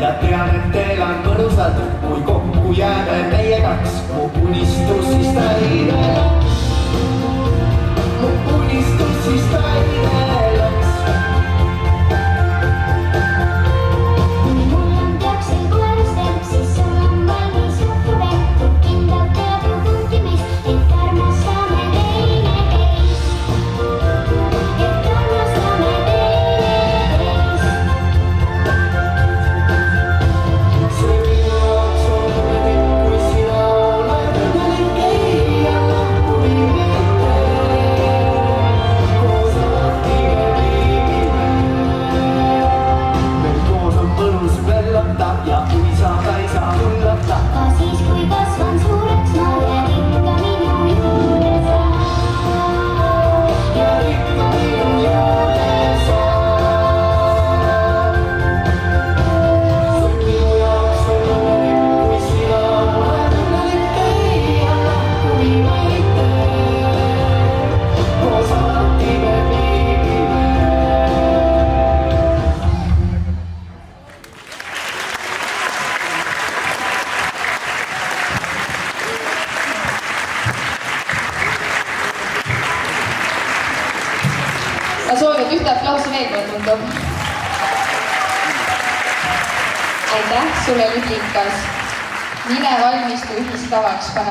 ja tean, et teil on mõnusad, kui kokku jääme meie kaks. Mu unistus siis täide läks. Mu unistus siis täide läks. Ja kui saada ei saa hullata. Ka siis, kui kasvan suureks, ma jään ikka minu juurde sa. Ja ikka minu juurde sa. See on minu jaoks õnnelik, kui sina oled õnnelik. Ei anna, kui ma ei tee. Koos alati me viibime. Ma soovin, et ühte aplausi veel, mulle tundub. Aitäh sulle, Lütlikas. Mine valmistu ühiskavaks.